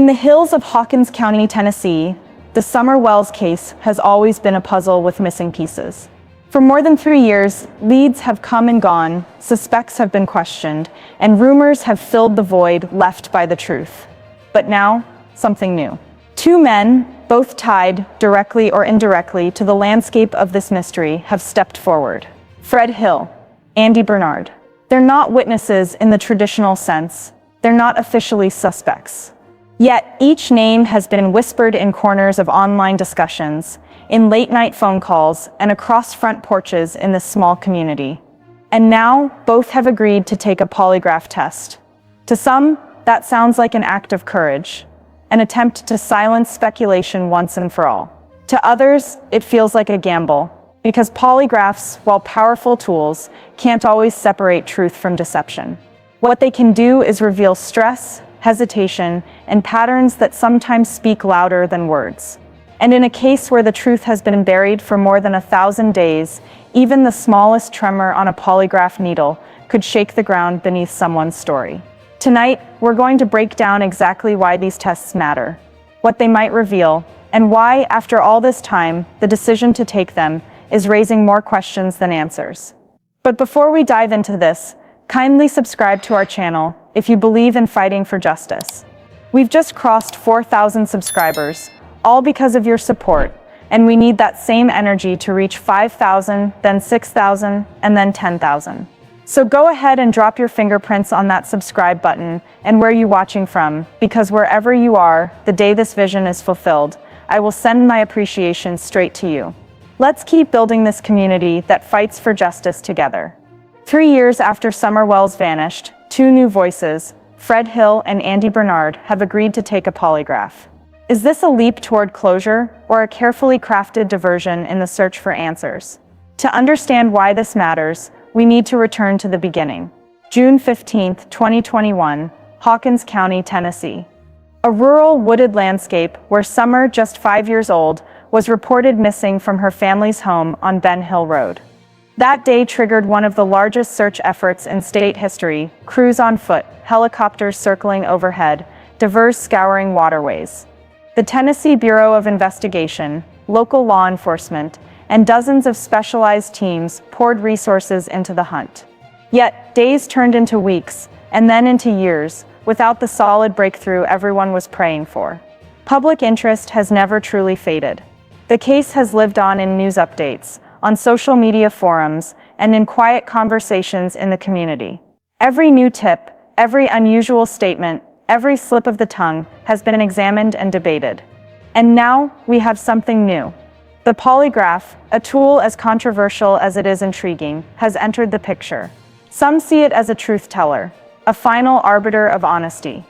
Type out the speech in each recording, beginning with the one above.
In the hills of Hawkins County, Tennessee, the Summer Wells case has always been a puzzle with missing pieces. For more than 3 years, leads have come and gone, suspects have been questioned, and rumors have filled the void left by the truth. But now, something new. 2 men, both tied, directly or indirectly, to the landscape of this mystery, have stepped forward. Fred Hill, Andy Bernard. They're not witnesses in the traditional sense. They're not officially suspects. Yet, each name has been whispered in corners of online discussions, in late-night phone calls, and across front porches in this small community. And now, both have agreed to take a polygraph test. To some, that sounds like an act of courage, an attempt to silence speculation once and for all. To others, it feels like a gamble, because polygraphs, while powerful tools, can't always separate truth from deception. What they can do is reveal stress, hesitation, and patterns that sometimes speak louder than words. And in a case where the truth has been buried for more than 1,000 days, even the smallest tremor on a polygraph needle could shake the ground beneath someone's story. Tonight, we're going to break down exactly why these tests matter, what they might reveal, and why, after all this time, the decision to take them is raising more questions than answers. But before we dive into this, kindly subscribe to our channel if you believe in fighting for justice. We've just crossed 4,000 subscribers, all because of your support, and we need that same energy to reach 5,000, then 6,000, and then 10,000. So go ahead and drop your fingerprints on that subscribe button and where you're watching from, because wherever you are, the day this vision is fulfilled, I will send my appreciation straight to you. Let's keep building this community that fights for justice together. 3 years after Summer Wells vanished, 2 new voices, Fred Hill and Andy Bernard, have agreed to take a polygraph. Is this a leap toward closure, or a carefully crafted diversion in the search for answers? To understand why this matters, we need to return to the beginning. June 15, 2021, Hawkins County, Tennessee. A rural, wooded landscape where Summer, just 5 years old, was reported missing from her family's home on Ben Hill Road. That day triggered one of the largest search efforts in state history: crews on foot, helicopters circling overhead, divers scouring waterways. The Tennessee Bureau of Investigation, local law enforcement, and dozens of specialized teams poured resources into the hunt. Yet, days turned into weeks, and then into years, without the solid breakthrough everyone was praying for. Public interest has never truly faded. The case has lived on in news updates, on social media forums, and in quiet conversations in the community. Every new tip, every unusual statement, every slip of the tongue has been examined and debated. And now, we have something new. The polygraph, a tool as controversial as it is intriguing, has entered the picture. Some see it as a truth teller, a final arbiter of honesty.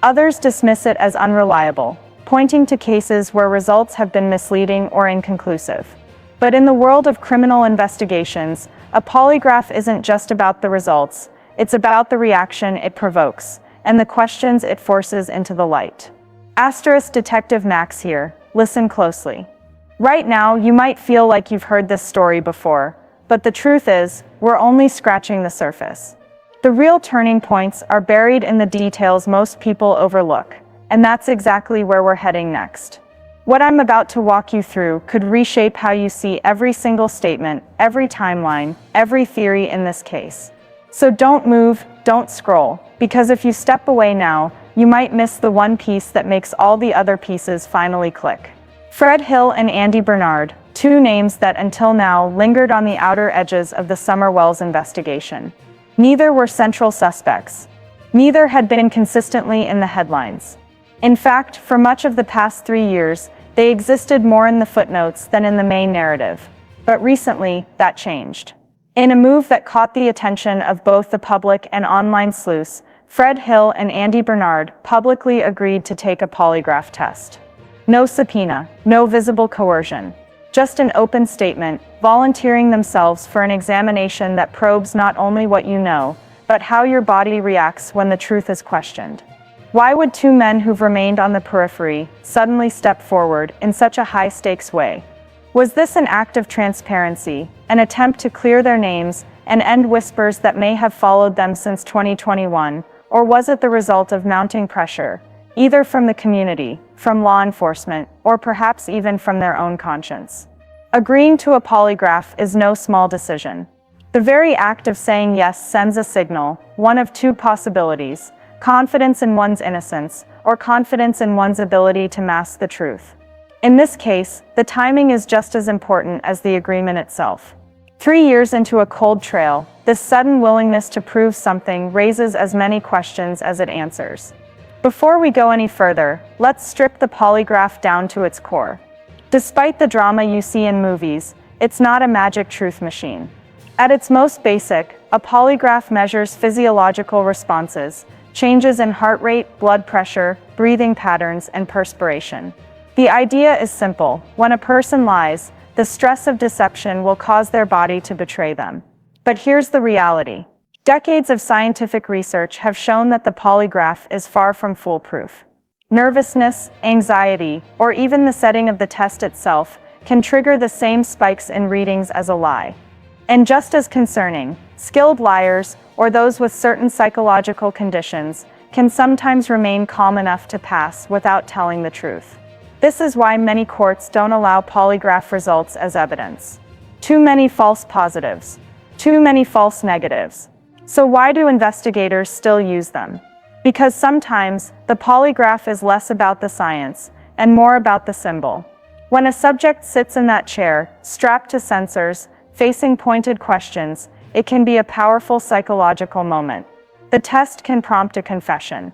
Others dismiss it as unreliable, pointing to cases where results have been misleading or inconclusive. But in the world of criminal investigations, a polygraph isn't just about the results, it's about the reaction it provokes, and the questions it forces into the light. Asterisk Detective Max here, listen closely. Right now, you might feel like you've heard this story before, but the truth is, we're only scratching the surface. The real turning points are buried in the details most people overlook, and that's exactly where we're heading next. What I'm about to walk you through could reshape how you see every single statement, every timeline, every theory in this case. So don't move, don't scroll, because if you step away now, you might miss the one piece that makes all the other pieces finally click. Fred Hill and Andy Bernard, 2 names that until now lingered on the outer edges of the Summer Wells investigation. Neither were central suspects. Neither had been consistently in the headlines. In fact, for much of the past 3 years, they existed more in the footnotes than in the main narrative. But recently, that changed. In a move that caught the attention of both the public and online sleuths, Fred Hill and Andy Bernard publicly agreed to take a polygraph test. No subpoena, no visible coercion. Just an open statement, volunteering themselves for an examination that probes not only what you know, but how your body reacts when the truth is questioned. Why would 2 men who've remained on the periphery suddenly step forward in such a high-stakes way? Was this an act of transparency, an attempt to clear their names and end whispers that may have followed them since 2021, or was it the result of mounting pressure, either from the community, from law enforcement, or perhaps even from their own conscience. Agreeing to a polygraph is no small decision. The very act of saying yes sends a signal, one of two possibilities: confidence in one's innocence, or confidence in one's ability to mask the truth. In this case, the timing is just as important as the agreement itself. 3 years into a cold trail, this sudden willingness to prove something raises as many questions as it answers. Before we go any further, let's strip the polygraph down to its core. Despite the drama you see in movies, it's not a magic truth machine. At its most basic, a polygraph measures physiological responses, changes in heart rate, blood pressure, breathing patterns, and perspiration. The idea is simple: when a person lies, the stress of deception will cause their body to betray them. But here's the reality. Decades of scientific research have shown that the polygraph is far from foolproof. Nervousness, anxiety, or even the setting of the test itself can trigger the same spikes in readings as a lie. And just as concerning, skilled liars, or those with certain psychological conditions, can sometimes remain calm enough to pass without telling the truth. This is why many courts don't allow polygraph results as evidence. Too many false positives. Too many false negatives. So why do investigators still use them? Because sometimes, the polygraph is less about the science, and more about the symbol. When a subject sits in that chair, strapped to sensors, facing pointed questions, it can be a powerful psychological moment. The test can prompt a confession.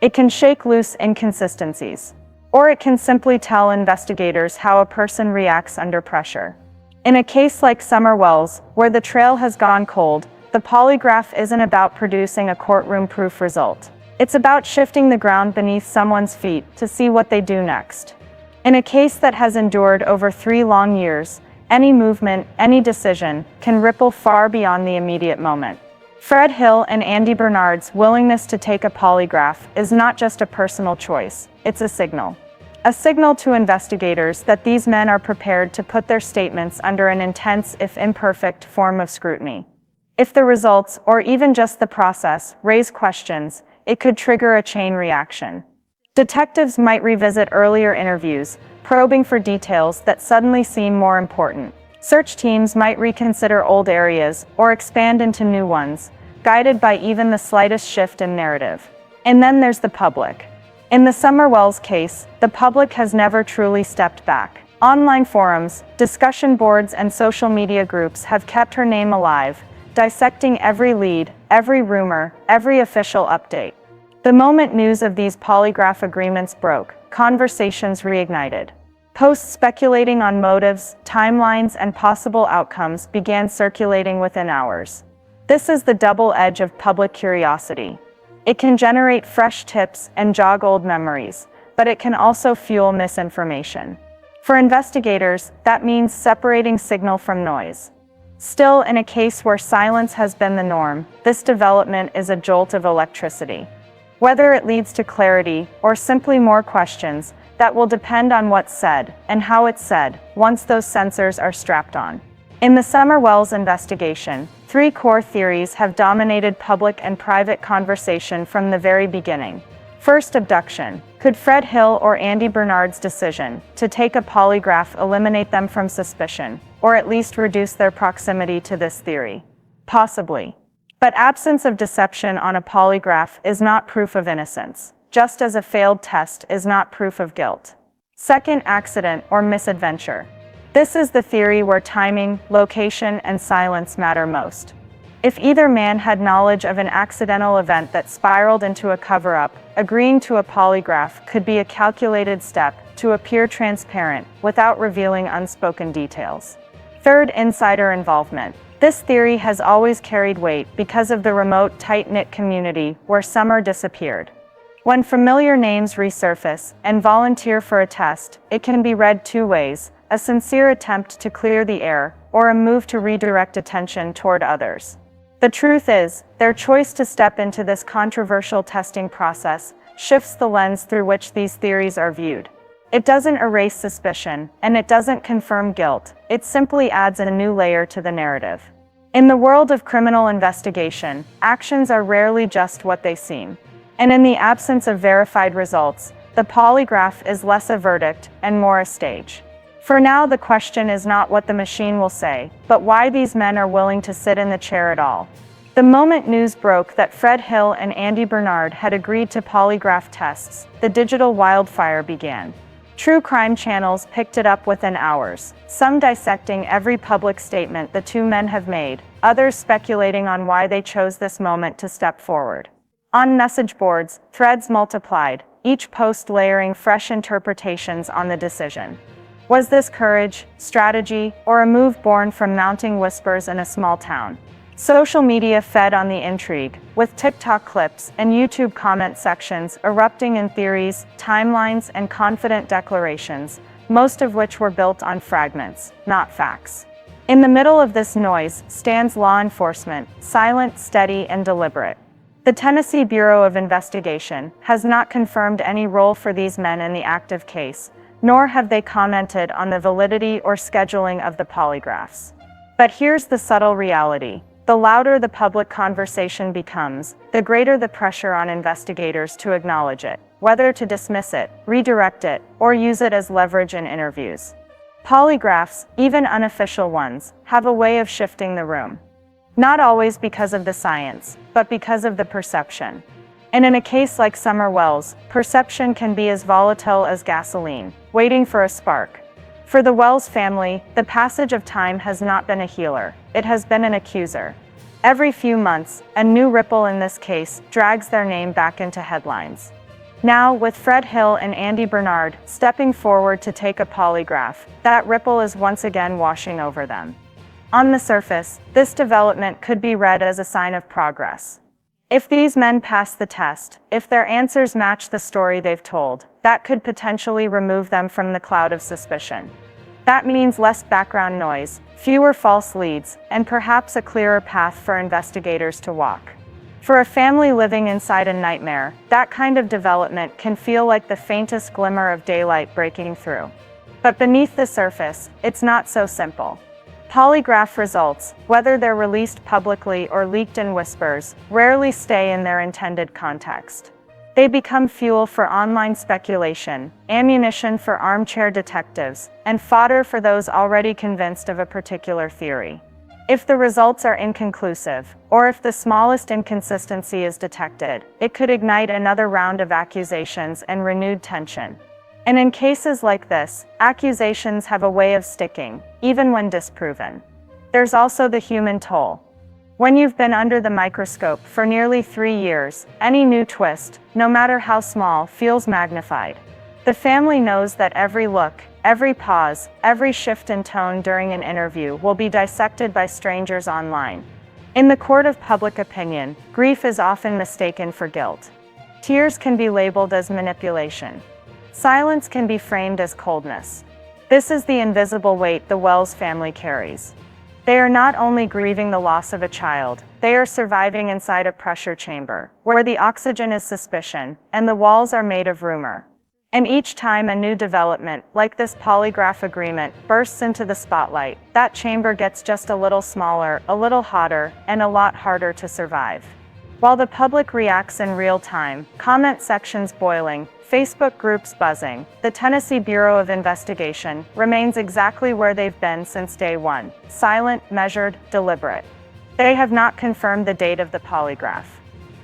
It can shake loose inconsistencies. Or it can simply tell investigators how a person reacts under pressure. In a case like Summer Wells, where the trail has gone cold, the polygraph isn't about producing a courtroom-proof result. It's about shifting the ground beneath someone's feet to see what they do next. In a case that has endured over 3 long years, any movement, any decision, can ripple far beyond the immediate moment. Fred Hill and Andy Bernard's willingness to take a polygraph is not just a personal choice, it's a signal. A signal to investigators that these men are prepared to put their statements under an intense, if imperfect, form of scrutiny. If the results, or even just the process, raise questions, it could trigger a chain reaction. Detectives might revisit earlier interviews, probing for details that suddenly seem more important. Search teams might reconsider old areas or expand into new ones, guided by even the slightest shift in narrative. And then there's the public. In the Summer Wells case, the public has never truly stepped back. Online forums, discussion boards, and social media groups have kept her name alive, dissecting every lead, every rumor, every official update. The moment news of these polygraph agreements broke, conversations reignited. Posts speculating on motives, timelines, and possible outcomes began circulating within hours. This is the double edge of public curiosity. It can generate fresh tips and jog old memories, but it can also fuel misinformation. For investigators, that means separating signal from noise. Still, in a case where silence has been the norm, this development is a jolt of electricity. Whether it leads to clarity or simply more questions, that will depend on what's said and how it's said once those sensors are strapped on. In the Summer Wells investigation, 3 core theories have dominated public and private conversation from the very beginning. First, abduction. Could Fred Hill or Andy Bernard's decision to take a polygraph eliminate them from suspicion, or at least reduce their proximity to this theory? Possibly. But absence of deception on a polygraph is not proof of innocence, just as a failed test is not proof of guilt. Second, accident or misadventure. This is the theory where timing, location, and silence matter most. If either man had knowledge of an accidental event that spiraled into a cover-up, agreeing to a polygraph could be a calculated step to appear transparent without revealing unspoken details. Third, insider involvement. This theory has always carried weight because of the remote, tight-knit community where Summer disappeared. When familiar names resurface and volunteer for a test, it can be read 2 ways: a sincere attempt to clear the air, or a move to redirect attention toward others. The truth is, their choice to step into this controversial testing process shifts the lens through which these theories are viewed. It doesn't erase suspicion, and it doesn't confirm guilt, it simply adds a new layer to the narrative. In the world of criminal investigation, actions are rarely just what they seem. And in the absence of verified results, the polygraph is less a verdict and more a stage. For now, the question is not what the machine will say, but why these men are willing to sit in the chair at all. The moment news broke that Fred Hill and Andy Bernard had agreed to polygraph tests, the digital wildfire began. True crime channels picked it up within hours, some dissecting every public statement the two men have made, others speculating on why they chose this moment to step forward. On message boards, threads multiplied, each post layering fresh interpretations on the decision. Was this courage, strategy, or a move born from mounting whispers in a small town? Social media fed on the intrigue, with TikTok clips and YouTube comment sections erupting in theories, timelines, and confident declarations, most of which were built on fragments, not facts. In the middle of this noise stands law enforcement, silent, steady, and deliberate. The Tennessee Bureau of Investigation has not confirmed any role for these men in the active case, nor have they commented on the validity or scheduling of the polygraphs. But here's the subtle reality. The louder the public conversation becomes, the greater the pressure on investigators to acknowledge it, whether to dismiss it, redirect it, or use it as leverage in interviews. Polygraphs, even unofficial ones, have a way of shifting the room. Not always because of the science, but because of the perception. And in a case like Summer Wells, perception can be as volatile as gasoline, waiting for a spark. For the Wells family, the passage of time has not been a healer, it has been an accuser. Every few months, a new ripple in this case drags their name back into headlines. Now, with Fred Hill and Andy Bernard stepping forward to take a polygraph, that ripple is once again washing over them. On the surface, this development could be read as a sign of progress. If these men pass the test, if their answers match the story they've told, that could potentially remove them from the cloud of suspicion. That means less background noise, fewer false leads, and perhaps a clearer path for investigators to walk. For a family living inside a nightmare, that kind of development can feel like the faintest glimmer of daylight breaking through. But beneath the surface, it's not so simple. Polygraph results, whether they're released publicly or leaked in whispers, rarely stay in their intended context. They become fuel for online speculation, ammunition for armchair detectives, and fodder for those already convinced of a particular theory. If the results are inconclusive, or if the smallest inconsistency is detected, it could ignite another round of accusations and renewed tension. And in cases like this, accusations have a way of sticking, even when disproven. There's also the human toll. When you've been under the microscope for nearly 3 years, any new twist, no matter how small, feels magnified. The family knows that every look, every pause, every shift in tone during an interview will be dissected by strangers online. In the court of public opinion, grief is often mistaken for guilt. Tears can be labeled as manipulation. Silence can be framed as coldness. This is the invisible weight the Wells family carries. They are not only grieving the loss of a child, they are surviving inside a pressure chamber, where the oxygen is suspicion, and the walls are made of rumor. And each time a new development, like this polygraph agreement, bursts into the spotlight, that chamber gets just a little smaller, a little hotter, and a lot harder to survive. While the public reacts in real time, comment sections boiling, Facebook groups buzzing, the Tennessee Bureau of Investigation remains exactly where they've been since day one, silent, measured, deliberate. They have not confirmed the date of the polygraph.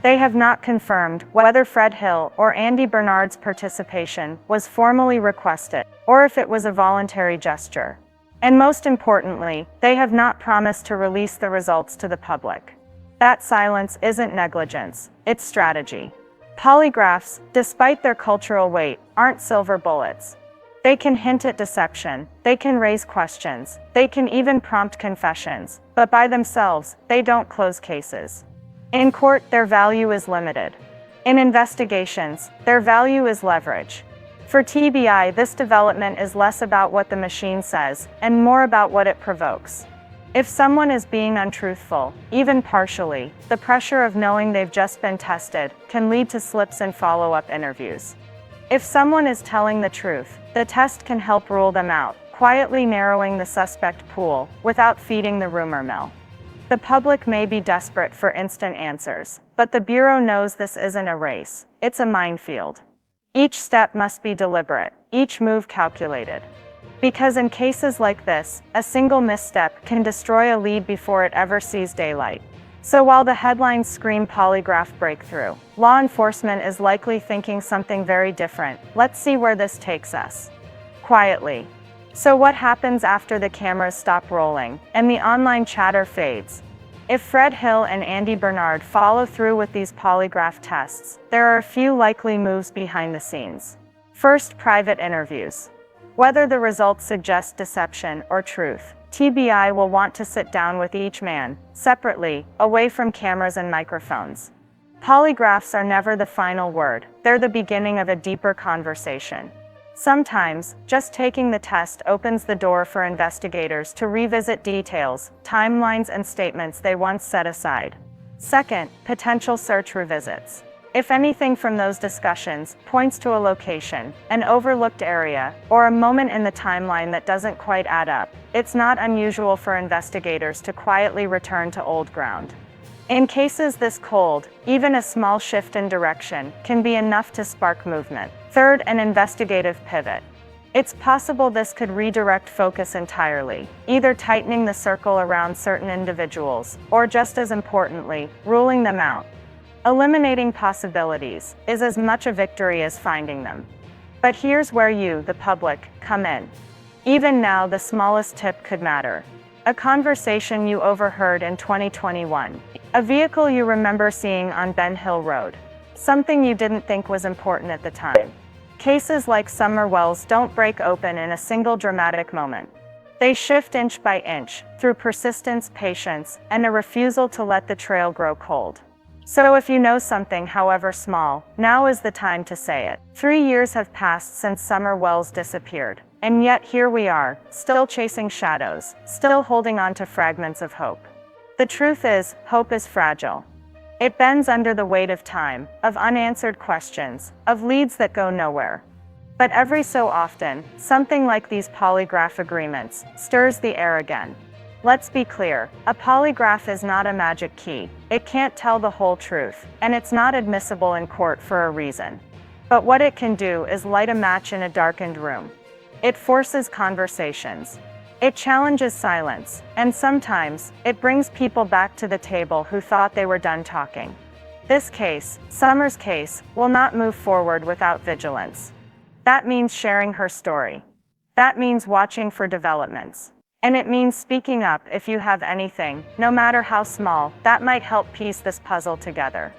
They have not confirmed whether Fred Hill or Andy Bernard's participation was formally requested, or if it was a voluntary gesture. And most importantly, they have not promised to release the results to the public. That silence isn't negligence, it's strategy. Polygraphs, despite their cultural weight, aren't silver bullets. They can hint at deception, they can raise questions, they can even prompt confessions, but by themselves, they don't close cases. In court, their value is limited. In investigations, their value is leverage. For TBI, this development is less about what the machine says, and more about what it provokes. If someone is being untruthful, even partially, the pressure of knowing they've just been tested can lead to slips in follow-up interviews. If someone is telling the truth, the test can help rule them out, quietly narrowing the suspect pool without feeding the rumor mill. The public may be desperate for instant answers, but the Bureau knows this isn't a race, it's a minefield. Each step must be deliberate, each move calculated. Because in cases like this, a single misstep can destroy a lead before it ever sees daylight. So while the headlines scream polygraph breakthrough, law enforcement is likely thinking something very different. Let's see where this takes us. Quietly. So what happens after the cameras stop rolling and the online chatter fades? If Fred Hill and Andy Bernard follow through with these polygraph tests, there are a few likely moves behind the scenes. First, private interviews. Whether the results suggest deception or truth, TBI will want to sit down with each man, separately, away from cameras and microphones. Polygraphs are never the final word, they're the beginning of a deeper conversation. Sometimes, just taking the test opens the door for investigators to revisit details, timelines, and statements they once set aside. Second, potential search revisits. If anything from those discussions points to a location, an overlooked area, or a moment in the timeline that doesn't quite add up, it's not unusual for investigators to quietly return to old ground. In cases this cold, even a small shift in direction can be enough to spark movement. Third, an investigative pivot. It's possible this could redirect focus entirely, either tightening the circle around certain individuals, or just as importantly, ruling them out. Eliminating possibilities is as much a victory as finding them. But here's where you, the public, come in. Even now, the smallest tip could matter. A conversation you overheard in 2021. A vehicle you remember seeing on Ben Hill Road. Something you didn't think was important at the time. Cases like Summer Wells don't break open in a single dramatic moment. They shift inch by inch, through persistence, patience, and a refusal to let the trail grow cold. So if you know something, however small, now is the time to say it. 3 years have passed since Summer Wells disappeared. And yet here we are, still chasing shadows, still holding on to fragments of hope. The truth is, hope is fragile. It bends under the weight of time, of unanswered questions, of leads that go nowhere. But every so often, something like these polygraph agreements stirs the air again. Let's be clear, a polygraph is not a magic key. It can't tell the whole truth, and it's not admissible in court for a reason. But what it can do is light a match in a darkened room. It forces conversations. It challenges silence, and sometimes, it brings people back to the table who thought they were done talking. This case, Summer's case, will not move forward without vigilance. That means sharing her story. That means watching for developments. And it means speaking up if you have anything, no matter how small, that might help piece this puzzle together.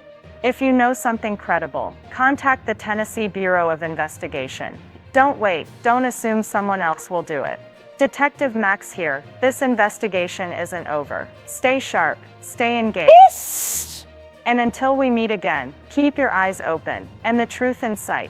If you know something credible, contact the Tennessee Bureau of Investigation. Don't wait, don't assume someone else will do it. Detective Max here, this investigation isn't over. Stay sharp, stay engaged. And until we meet again, keep your eyes open, and the truth in sight.